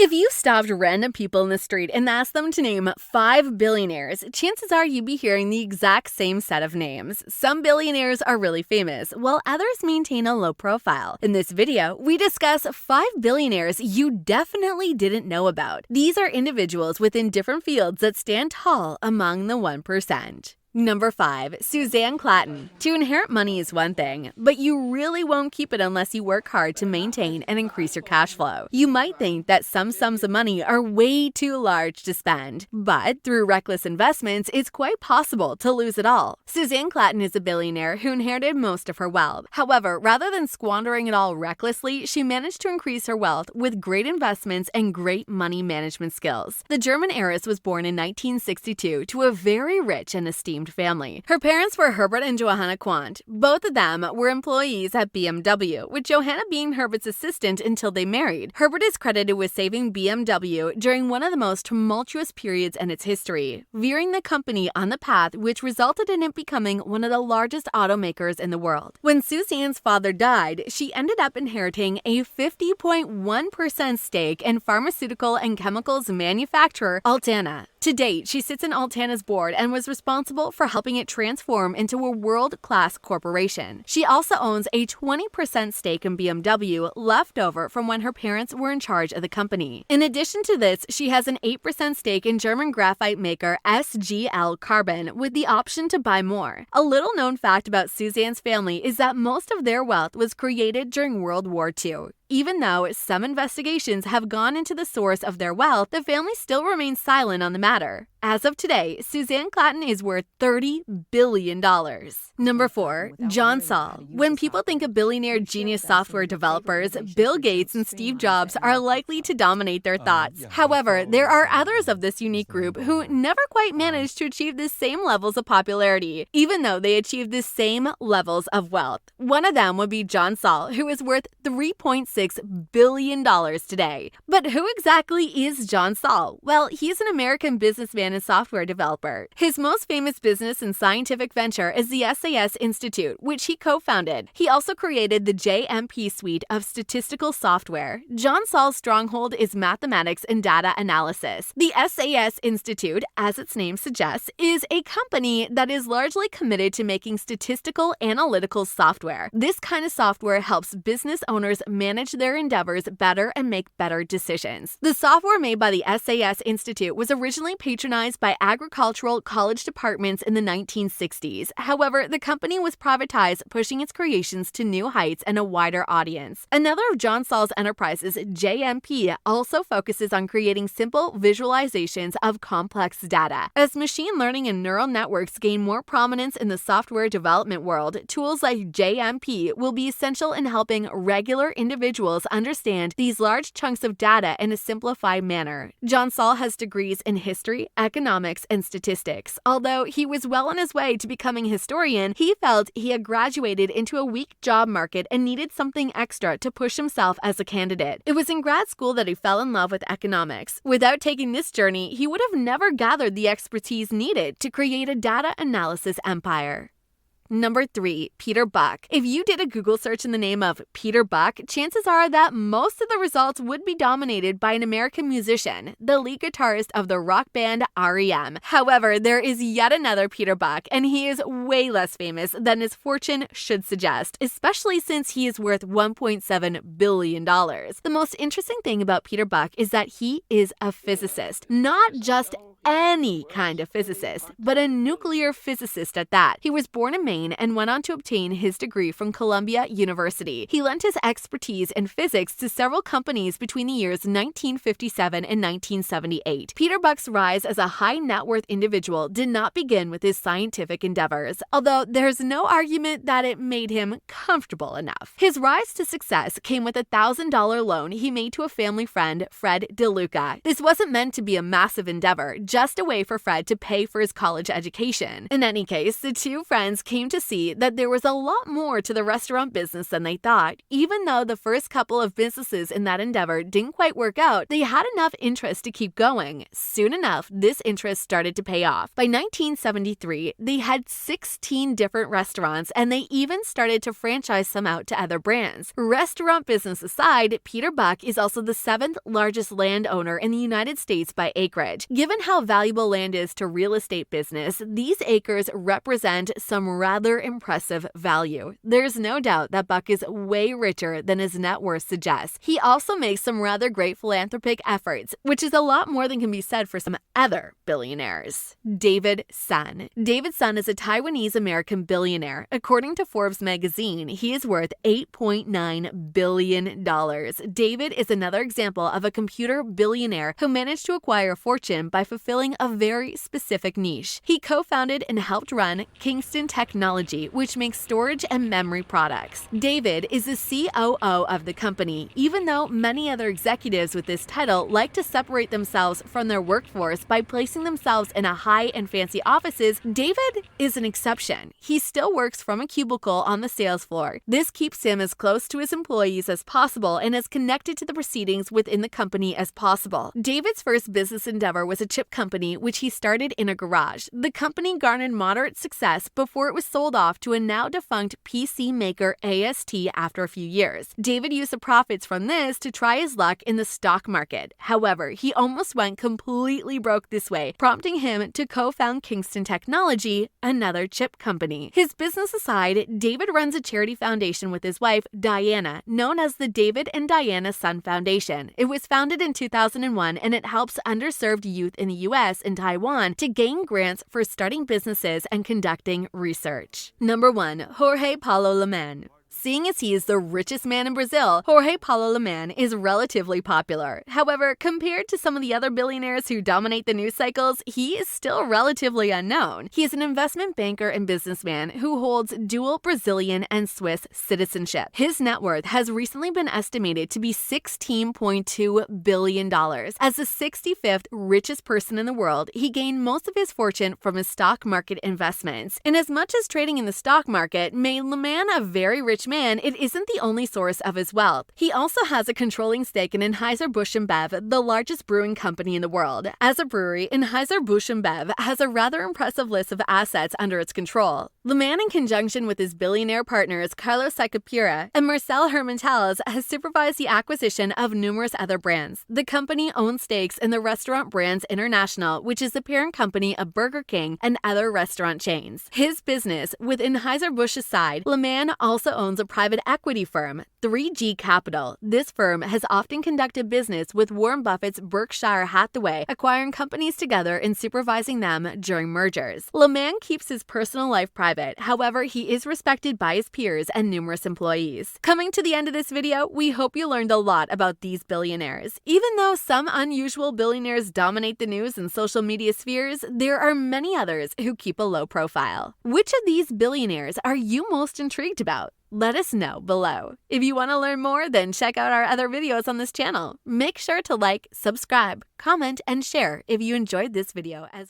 If you stopped random people in the street and asked them to name 5 billionaires, chances are you'd be hearing the exact same set of names. Some billionaires are really famous, while others maintain a low profile. In this video, we discuss 5 billionaires you definitely didn't know about. These are individuals within different fields that stand tall among the 1%. Number 5. Suzanne Clatton. To inherit money is one thing, but you really won't keep it unless you work hard to maintain and increase your cash flow. You might think that some sums of money are way too large to spend, but through reckless investments, it's quite possible to lose it all. Suzanne Clatton is a billionaire who inherited most of her wealth. However, rather than squandering it all recklessly, she managed to increase her wealth with great investments and great money management skills. The German heiress was born in 1962 to a very rich and esteemed family. Her parents were Herbert and Johanna Quandt. Both of them were employees at BMW, with Johanna being Herbert's assistant until they married. Herbert is credited with saving BMW during one of the most tumultuous periods in its history, veering the company on the path which resulted in it becoming one of the largest automakers in the world. When Suzanne's father died, she ended up inheriting a 50.1% stake in pharmaceutical and chemicals manufacturer Altana. To date, she sits in Altana's board and was responsible for helping it transform into a world-class corporation. She also owns a 20% stake in BMW left over from when her parents were in charge of the company. In addition to this, she has an 8% stake in German graphite maker SGL Carbon with the option to buy more. A little-known fact about Suzanne's family is that most of their wealth was created during World War II. Even though some investigations have gone into the source of their wealth, the family still remains silent on the matter. As of today, Suzanne Clatton is worth $30 billion. Number 4. John Saul. When people think of billionaire genius software developers, Bill Gates and Steve Jobs are likely to dominate their thoughts. However, there are others of this unique group who never quite managed to achieve the same levels of popularity, even though they achieved the same levels of wealth. One of them would be John Saul, who is worth $3.6 billion today. But who exactly is John Saul? Well, he's an American businessman and software developer. His most famous business and scientific venture is the SAS Institute, which he co-founded. He also created the JMP suite of statistical software. John Saul's stronghold is mathematics and data analysis. The SAS Institute, as its name suggests, is a company that is largely committed to making statistical analytical software. This kind of software helps business owners manage their endeavors better and make better decisions. The software made by the SAS Institute was originally patronized by agricultural college departments in the 1960s. However, the company was privatized, pushing its creations to new heights and a wider audience. Another of John Saul's enterprises, JMP, also focuses on creating simple visualizations of complex data. As machine learning and neural networks gain more prominence in the software development world, tools like JMP will be essential in helping regular individuals understand these large chunks of data in a simplified manner. John Saul has degrees in history, economics, and statistics. Although he was well on his way to becoming a historian, he felt he had graduated into a weak job market and needed something extra to push himself as a candidate. It was in grad school that he fell in love with economics. Without taking this journey, he would have never gathered the expertise needed to create a data analysis empire. Number 3. Peter Buck. If you did a Google search in the name of Peter Buck, chances are that most of the results would be dominated by an American musician, the lead guitarist of the rock band REM. However, there is yet another Peter Buck, and he is way less famous than his fortune should suggest, especially since he is worth $1.7 billion. The most interesting thing about Peter Buck is that he is a physicist, not just any kind of physicist, but a nuclear physicist at that. He was born in Maine and went on to obtain his degree from Columbia University. He lent his expertise in physics to several companies between the years 1957 and 1978. Peter Buck's rise as a high net worth individual did not begin with his scientific endeavors, although there's no argument that it made him comfortable enough. His rise to success came with a $1,000 loan he made to a family friend, Fred DeLuca. This wasn't meant to be a massive endeavor, just a way for Fred to pay for his college education. In any case, the two friends came to see that there was a lot more to the restaurant business than they thought. Even though the first couple of businesses in that endeavor didn't quite work out, they had enough interest to keep going. Soon enough, this interest started to pay off. By 1973, they had 16 different restaurants, and they even started to franchise some out to other brands. Restaurant business aside, Peter Buck is also the 7th largest landowner in the United States by acreage. Given how valuable land is to real estate business, these acres represent some rather impressive value. There's no doubt that Buck is way richer than his net worth suggests. He also makes some rather great philanthropic efforts, which is a lot more than can be said for some other billionaires. David Sun. David Sun is a Taiwanese-American billionaire. According to Forbes magazine, he is worth $8.9 billion. David is another example of a computer billionaire who managed to acquire a fortune by fulfilling a very specific niche. He co-founded and helped run Kingston Technology, which makes storage and memory products. David is the COO of the company, even though many other executives with this title like to separate themselves from their workforce by placing themselves in a high and fancy offices. David is an exception. He still works from a cubicle on the sales floor. This keeps him as close to his employees as possible and as connected to the proceedings within the company as possible. David's first business endeavor was a chip company, which he started in a garage. The company garnered moderate success before it was sold off to a now defunct PC maker AST after a few years. David used the profits from this to try his luck in the stock market. However, he almost went completely broke this way, prompting him to co-found Kingston Technology, another chip company. His business aside, David runs a charity foundation with his wife, Diana, known as the David and Diana Sun Foundation. It was founded in 2001, and it helps underserved youth in the U.S. and Taiwan to gain grants for starting businesses and conducting research. Number 1. Jorge Paulo Lemann. Seeing as he is the richest man in Brazil, Jorge Paulo Lemann is relatively popular. However, compared to some of the other billionaires who dominate the news cycles, he is still relatively unknown. He is an investment banker and businessman who holds dual Brazilian and Swiss citizenship. His net worth has recently been estimated to be $16.2 billion. As the 65th richest person in the world, he gained most of his fortune from his stock market investments. And as much as trading in the stock market made Lemann a very rich man, it isn't the only source of his wealth. He also has a controlling stake in Anheuser-Busch InBev, the largest brewing company in the world. As a brewery, Anheuser-Busch InBev has a rather impressive list of assets under its control. Lemann, in conjunction with his billionaire partners Carlos Sacapura and Marcel Hermentales, has supervised the acquisition of numerous other brands. The company owns stakes in the Restaurant Brands International, which is the parent company of Burger King and other restaurant chains. His business, with Anheuser-Busch aside, Lemann also owns a private equity firm, 3G Capital. This firm has often conducted business with Warren Buffett's Berkshire Hathaway, acquiring companies together and supervising them during mergers. Lemann keeps his personal life private. However, he is respected by his peers and numerous employees. Coming to the end of this video, we hope you learned a lot about these billionaires. Even though some unusual billionaires dominate the news and social media spheres, there are many others who keep a low profile. Which of these billionaires are you most intrigued about? Let us know below. If you want to learn more, then check out our other videos on this channel. Make sure to like, subscribe, comment, and share if you enjoyed this video as well.